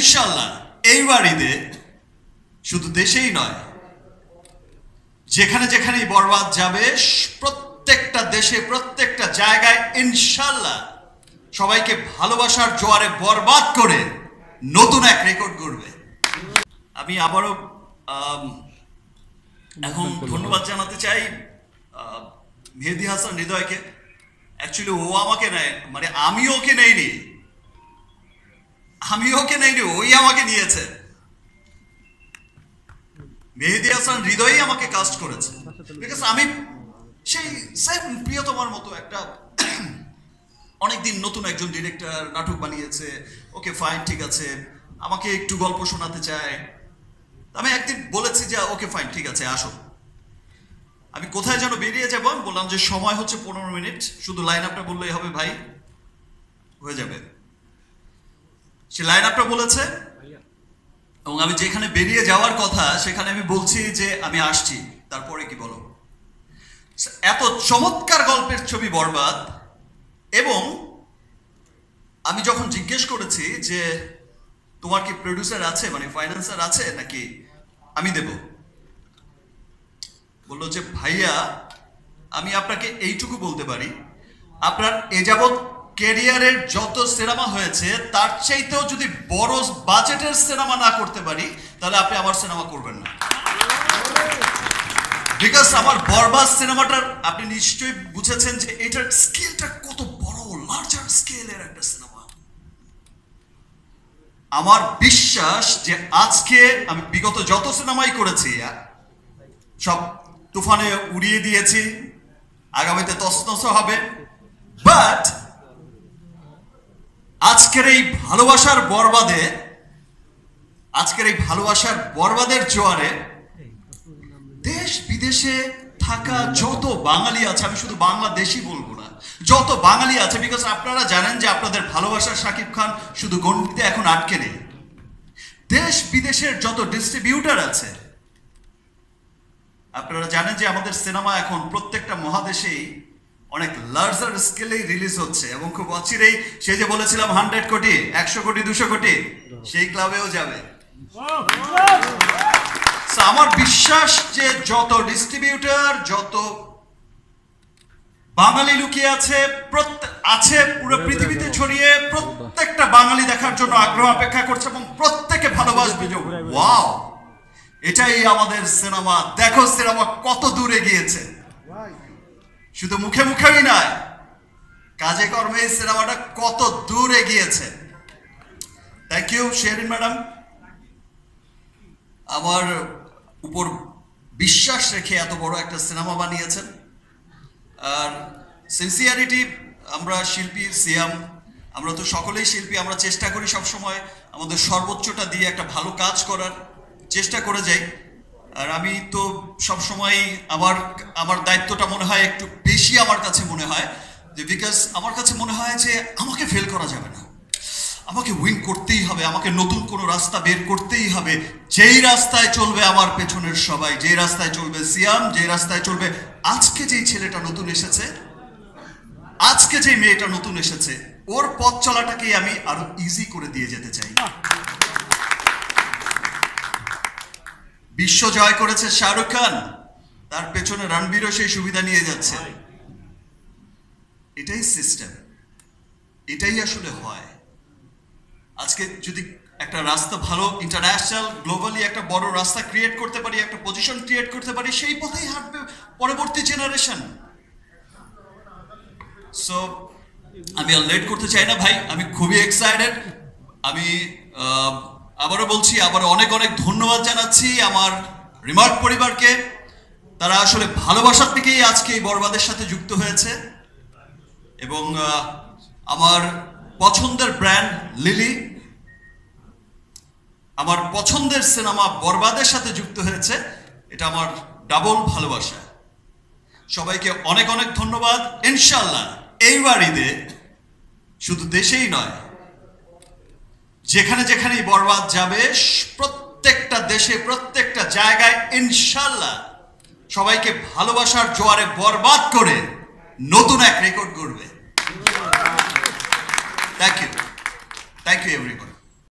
ইনশাআল্লাহ এইবার ঈদে শুধু দেশেই নয়, যেখানে যেখানেই বরবাদ যাবে, প্রত্যেকটা দেশে প্রত্যেকটা জায়গায় ইনশাআল্লাহ সবাইকে ভালোবাসার জোয়ারে বরবাদ করে নতুন এক রেকর্ড গড়বে। আমি আবারও এখন ধন্যবাদ জানাতে চাই মেহেদী হাসান হৃদয়কে। অ্যাকচুয়ালি ও আমাকে নেয়, মানে আমি ওকে নেইনি, ওই আমাকে নিয়েছে। মেহেদী হাসান হৃদয়ই আমাকে কাস্ট করেছে, বিকজ আমি সেই সেম প্রিয়তমার মতো একটা অনেকদিন নতুন একজন ডিরেক্টর নাটক বানিয়েছে, ওকে ফাইন, ঠিক আছে, আমাকে একটু গল্প শোনাতে চায়। আমি একদিন বলেছি যে ওকে ফাইন, ঠিক আছে, আসো। আমি কোথায় যেন বেরিয়ে যাবো, আমি বললাম যে সময় হচ্ছে 15 মিনিট, শুধু লাইন আপটা বললেই হবে ভাই, হয়ে যাবে। সে লাইন আপটা বলেছে এবং আমি যেখানে বেরিয়ে যাওয়ার কথা সেখানে আমি বলছি যে আমি আসছি, তারপরে কি বলো। এত চমৎকার গল্পের ছবি বরবাদ। এবং আমি যখন জিজ্ঞেস করেছি যে তোমার কি প্রডিউসার আছে, মানে ফাইন্যান্সার আছে নাকি আমি দেব, বললো যে ভাইয়া আমি আপনাকে এইটুকু বলতে পারি, আপনার এ যাবৎ ক্যারিয়ারের যত সিনেমা হয়েছে তার চাইতেও যদি বড় বাজেটের সিনেমা না করতে পারি তাহলে আপনি আমার সিনেমা করবেন না। বিকজ আমার বরবাদ সিনেমাটার আপনি নিশ্চয়ই বুঝেছেন যে এটার স্কেলটা কত বড়, লার্জার স্কেলের একটা সিনেমা। আমার বিশ্বাস যে আজকে আমি বিগত যত সিনেমাই করেছি সব তুফানে উড়িয়ে দিয়েছি, আগামীতে তছনছ হবে, বাট আজকের এই ভালোবাসার বরবাদের জোয়ারে দেশ বিদেশে থাকা যত বাঙালি আছে, আমি শুধু বাংলাদেশি বলবো না, যত বাঙালি আছে, বিকজ আপনারা জানেন যে আপনাদের ভালোবাসার শাকিব খান শুধু গণ্ডিতে এখন আটকে নেই। দেশ বিদেশের যত ডিস্ট্রিবিউটার আছে, আপনারা জানেন যে আমাদের সিনেমা এখন প্রত্যেকটা মহাদেশেই অনেক লার্জার স্কেলেই রিলিজ হচ্ছে এবং খুব অচিরেই সে যে বলেছিলাম 100 কোটি, 100 কোটি, 200 কোটি, সেই ক্লাবেও যাবে। আমার বিশ্বাস যে যত ডিস্ট্রিবিউটর, যত বাঙালি লুকিয়ে আছে পুরো পৃথিবীতে ছড়িয়ে, প্রত্যেকটা বাঙালি দেখার জন্য আগ্রহ অপেক্ষা করছে এবং প্রত্যেকে ভালোবাসবে যে ওয়াও, এটাই আমাদের সিনেমা, দেখো সিনেমা কত দূরে গিয়েছে। শুধু মুখে মুখেই নয়, কাজে কর্মে এই সিনেমাটা কত দূরে গিয়েছে। থ্যাংক ইউ শেরিন ম্যাডাম, আমার উপর বিশ্বাস রেখে এত বড় একটা সিনেমা বানিয়েছেন। আর সিনসিয়ারিটি, আমরা শিল্পী, সিয়াম, আমরা তো সকলেই শিল্পী, আমরা চেষ্টা করি সবসময় আমাদের সর্বোচ্চটা দিয়ে একটা ভালো কাজ করার চেষ্টা করে যাই। আর আমি তো সবসময় আমার দায়িত্বটা মনে হয় একটু বেশি আমার কাছে মনে হয়, যে বিকজ আমার কাছে মনে হয় যে আমাকে ফেল করা যাবে না, আমাকে উইন করতেই হবে, আমাকে নতুন কোনো রাস্তা বের করতেই হবে। যেই রাস্তায় চলবে আমার পেছনের সবাই, যেই রাস্তায় চলবে সিয়াম, যেই রাস্তায় চলবে আজকে যেই ছেলেটা নতুন এসেছে, আজকে যেই মেয়েটা নতুন এসেছে, ওর পথ চলাটাকেই আমি আরো ইজি করে দিয়ে যেতে চাই। বিশ্ব জয় করেছে শাহরুখ খান, তার পেছনে রণবীরও সেই সুবিধা নিয়ে যাচ্ছে। এটাই সিস্টেম, এটাই আসলে হয়। আজকে যদি একটা রাস্তা ভালো ইন্টারন্যাশনাল গ্লোবালি একটা বড় রাস্তা ক্রিয়েট করতে পারি, একটা পজিশন ক্রিয়েট করতে পারি, সেই পথেই হাঁটবে পরবর্তী জেনারেশন। সো আমি আর লেট করতে চাই না ভাই, আমি খুবই এক্সাইটেড। আমি আবারও বলছি, আবার অনেক অনেক ধন্যবাদ জানাচ্ছি আমার রিমার্ক পরিবারকে। তারা আসলে ভালোবাসার থেকেই আজকে এই বরবাদের সাথে যুক্ত হয়েছে এবং আমার পছন্দের ব্র্যান্ড লিলি, আমার পছন্দের সিনেমা বরবাদের সাথে যুক্ত হয়েছে, এটা আমার ডাবল ভালোবাসা। সবাইকে অনেক অনেক ধন্যবাদ। ইনশাআল্লাহ এইবার ঈদে শুধু দেশেই নয়, যেখানে যেখানেই বরবাদ যাবে, প্রত্যেকটা দেশে প্রত্যেকটা জায়গায় ইনশাআল্লাহ সবাইকে ভালোবাসার জোয়ারে বরবাদ করে নতুন এক রেকর্ড গড়বে। Thank you everybody.